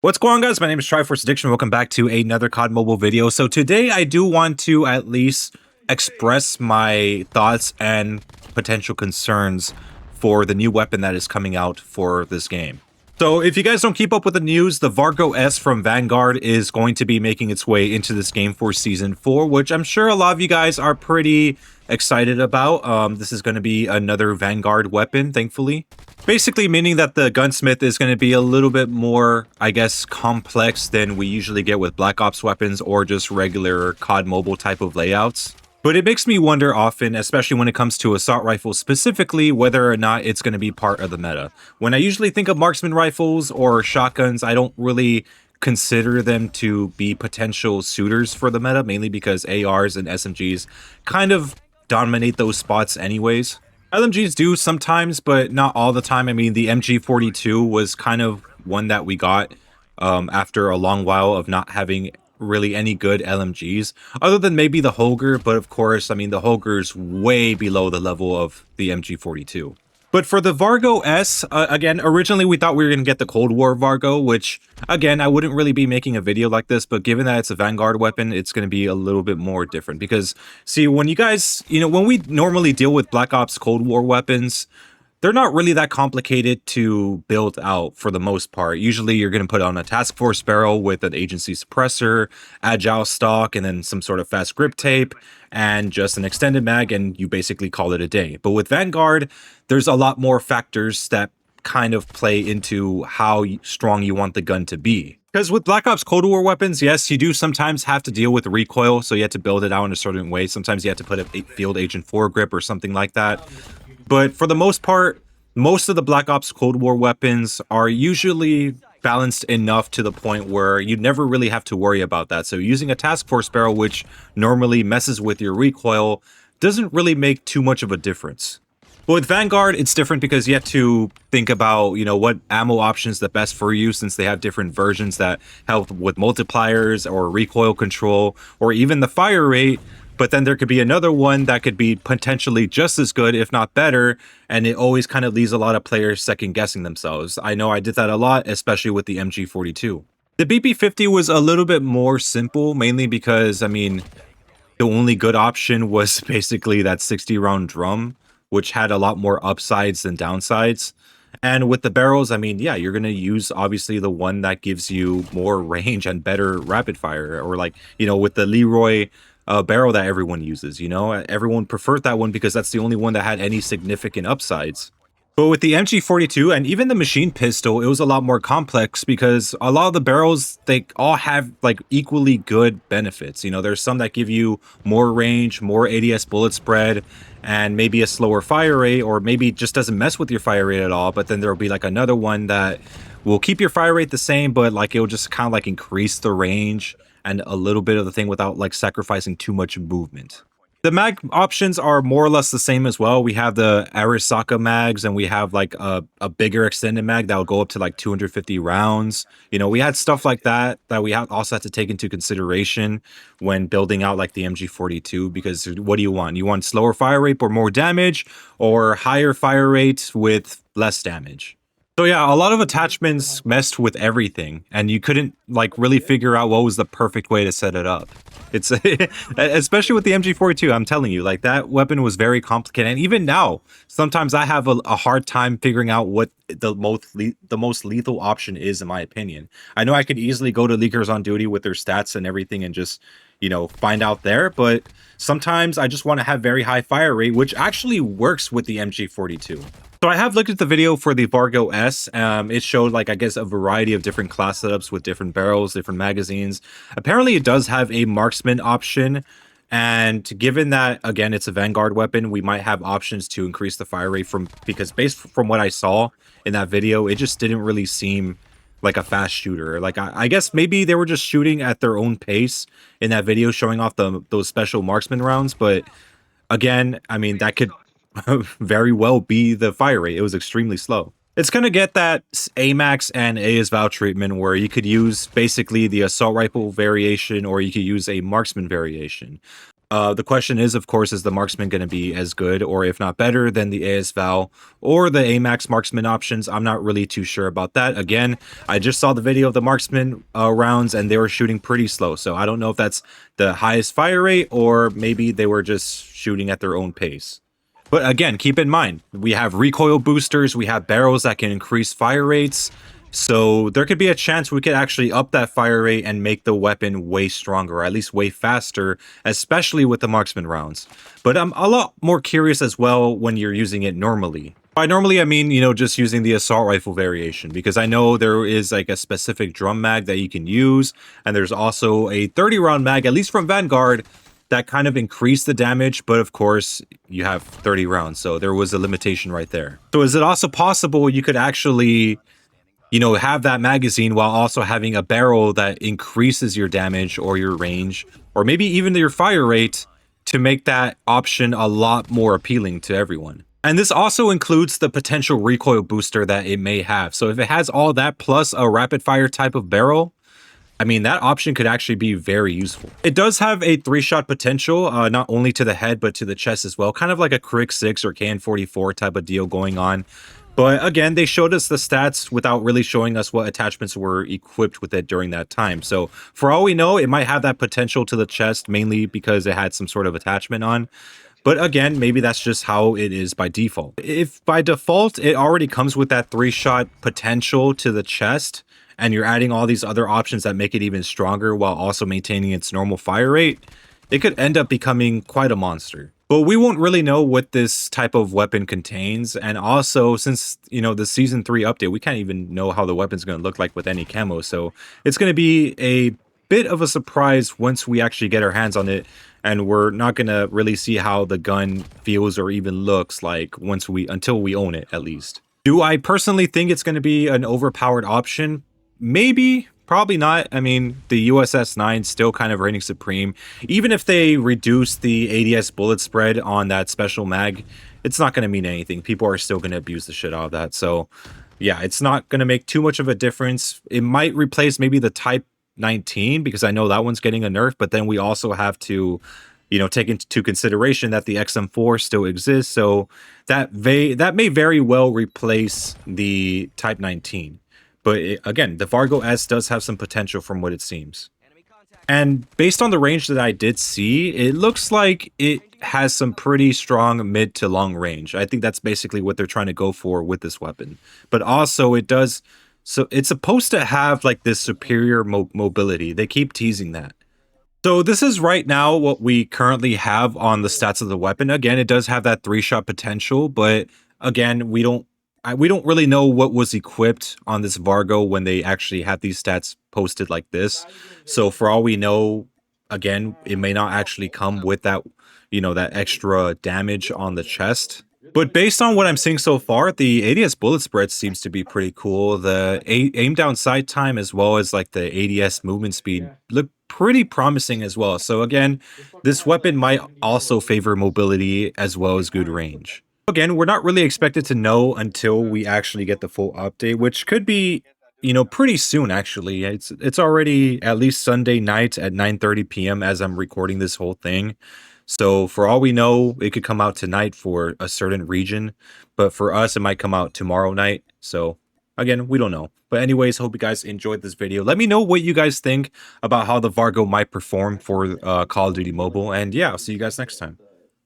What's going on, guys? My name is Triforce Addiction. Welcome back to another COD Mobile video. So today I do want to at least express my thoughts and potential concerns for the new weapon that is coming out for this game. So if you guys don't keep up with the news, the Vargo-s from Vanguard is going to be making its way into this game for Season 4, which I'm sure a lot of you guys are pretty excited about. This is going to be another Vanguard weapon, thankfully. Basically meaning that the gunsmith is going to be a little bit more, I guess, complex than we usually get with Black Ops weapons or just regular COD Mobile type of layouts. But it makes me wonder often, especially when it comes to assault rifles specifically, whether or not it's going to be part of the meta. When I usually think of marksman rifles or shotguns, I don't really consider them to be potential suitors for the meta, mainly because ARs and SMGs kind of dominate those spots anyways. LMGs do sometimes, but not all the time. I mean, the MG42 was kind of one that we got after a long while of not having really any good LMGs, other than maybe the Holger, but of course, I mean, the Holger's way below the level of the MG42. But for the Vargo-s, again, originally we thought we were going to get the Cold War Vargo, which, again, I wouldn't really be making a video like this, but given that it's a Vanguard weapon, it's going to be a little bit more different. Because, see, when you guys, when we normally deal with Black Ops Cold War weapons, they're not really that complicated to build out for the most part. Usually you're going to put on a task force barrel with an agency suppressor, agile stock, and then some sort of fast grip tape, and just an extended mag, and you basically call it a day. But with Vanguard, there's a lot more factors that kind of play into how strong you want the gun to be. Because with Black Ops Cold War weapons, yes, you do sometimes have to deal with recoil, so you have to build it out in a certain way. Sometimes you have to put a field agent foregrip or something like that. But for the most part, most of the Black Ops Cold War weapons are usually balanced enough to the point where you never really have to worry about that. So using a task force barrel, which normally messes with your recoil, doesn't really make too much of a difference. But with Vanguard, it's different because you have to think about, what ammo options the best for you, since they have different versions that help with multipliers or recoil control or even the fire rate. But then there could be another one that could be potentially just as good, if not better, and it always kind of leaves a lot of players second guessing themselves. I know I did that a lot, especially with the MG42. The BP50 was a little bit more simple, mainly because, I mean, the only good option was basically that 60-round drum, which had a lot more upsides than downsides. And with the barrels, I mean, yeah, you're going to use, obviously, the one that gives you more range and better rapid fire, or like, with the Leroy barrel that everyone uses, everyone preferred that one because that's the only one that had any significant upsides. But with the MG42 and even the machine pistol, it was a lot more complex because a lot of the barrels, they all have like equally good benefits. There's some that give you more range, more ADS bullet spread, and maybe a slower fire rate, or maybe just doesn't mess with your fire rate at all. But then there'll be like another one that will keep your fire rate the same, but like it'll just kind of like increase the range and a little bit of the thing without like sacrificing too much movement. The mag options are more or less the same as well. We have the Arisaka mags, and we have like a bigger extended mag that will go up to like 250 rounds. We had stuff like that we also had to take into consideration when building out like the MG42, because what do you want? You want slower fire rate or more damage, or higher fire rate with less damage? So yeah, a lot of attachments messed with everything, and you couldn't like really figure out what was the perfect way to set it up. It's especially with the MG42, I'm telling you, like that weapon was very complicated. And even now, sometimes I have a hard time figuring out what the most lethal option is, in my opinion. I know I could easily go to Leakers on Duty with their stats and everything and just, find out there, but sometimes I just want to have very high fire rate, which actually works with the MG42. So I have looked at the video for the Vargo-s. It showed like, I guess, a variety of different class setups with different barrels, different magazines. Apparently it does have a marksman option. And given that, again, it's a Vanguard weapon, we might have options to increase the fire rate because based from what I saw in that video, it just didn't really seem like a fast shooter. Like, I guess maybe they were just shooting at their own pace in that video, showing off those special marksman rounds. But again, I mean, that could very well be the fire rate. It was extremely slow. It's going to get that AMAX and ASVAL treatment where you could use basically the assault rifle variation, or you could use a marksman variation. The question is, of course, is the Marksman going to be as good or if not better than the AS Val or the AMAX Marksman options? I'm not really too sure about that. Again, I just saw the video of the Marksman rounds and they were shooting pretty slow. So I don't know if that's the highest fire rate or maybe they were just shooting at their own pace. But again, keep in mind, we have recoil boosters, we have barrels that can increase fire rates. So there could be a chance we could actually up that fire rate and make the weapon way stronger, or at least way faster, especially with the Marksman rounds. But I'm a lot more curious as well when you're using it normally. By normally, I mean, just using the assault rifle variation, because I know there is like a specific drum mag that you can use, and there's also a 30 round mag, at least from Vanguard, that kind of increased the damage, but of course you have 30 rounds, so there was a limitation right there. So is it also possible you could actually, have that magazine while also having a barrel that increases your damage or your range, or maybe even your fire rate to make that option a lot more appealing to everyone? And this also includes the potential recoil booster that it may have. So if it has all that plus a rapid fire type of barrel, I mean, that option could actually be very useful. It does have a 3-shot potential, not only to the head, but to the chest as well. Kind of like a Crick 6 or KN-44 type of deal going on. But again, they showed us the stats without really showing us what attachments were equipped with it during that time. So for all we know, it might have that potential to the chest, mainly because it had some sort of attachment on. But again, maybe that's just how it is by default. If by default, it already comes with that 3-shot potential to the chest, and you're adding all these other options that make it even stronger while also maintaining its normal fire rate, it could end up becoming quite a monster. But we won't really know what this type of weapon contains, and also since, the Season 3 update, we can't even know how the weapon's going to look like with any camo, so it's going to be a bit of a surprise once we actually get our hands on it, and we're not going to really see how the gun feels or even looks like until we own it, at least. Do I personally think it's going to be an overpowered option? Maybe, probably not. I mean, the USS-9 still kind of reigning supreme. Even if they reduce the ADS bullet spread on that special mag, it's not going to mean anything. People are still going to abuse the shit out of that. So, yeah, it's not going to make too much of a difference. It might replace maybe the Type 19, because I know that one's getting a nerf, but then we also have to, take into consideration that the XM4 still exists. So that may very well replace the Type 19. But again, the vargo-s does have some potential from what it seems. And based on the range that I did see, it looks like it has some pretty strong mid to long range. I think that's basically what they're trying to go for with this weapon. But also so it's supposed to have like this superior mobility. They keep teasing that. So this is right now what we currently have on the stats of the weapon. Again, it does have that 3-shot potential, but again, we don't really know what was equipped on this Vargo when they actually had these stats posted like this. So for all we know, again, it may not actually come with that, that extra damage on the chest. But based on what I'm seeing so far, the ADS bullet spread seems to be pretty cool. The aim down sight time as well as like the ADS movement speed look pretty promising as well. So again, this weapon might also favor mobility as well as good range. Again, we're not really expected to know until we actually get the full update, which could be, pretty soon actually. It's already at least Sunday night at 9:30 p.m. as I'm recording this whole thing. So for all we know, it could come out tonight for a certain region, but for us, it might come out tomorrow night. So again, we don't know. But anyways, hope you guys enjoyed this video. Let me know what you guys think about how the Vargo might perform for Call of Duty Mobile. And yeah, I'll see you guys next time.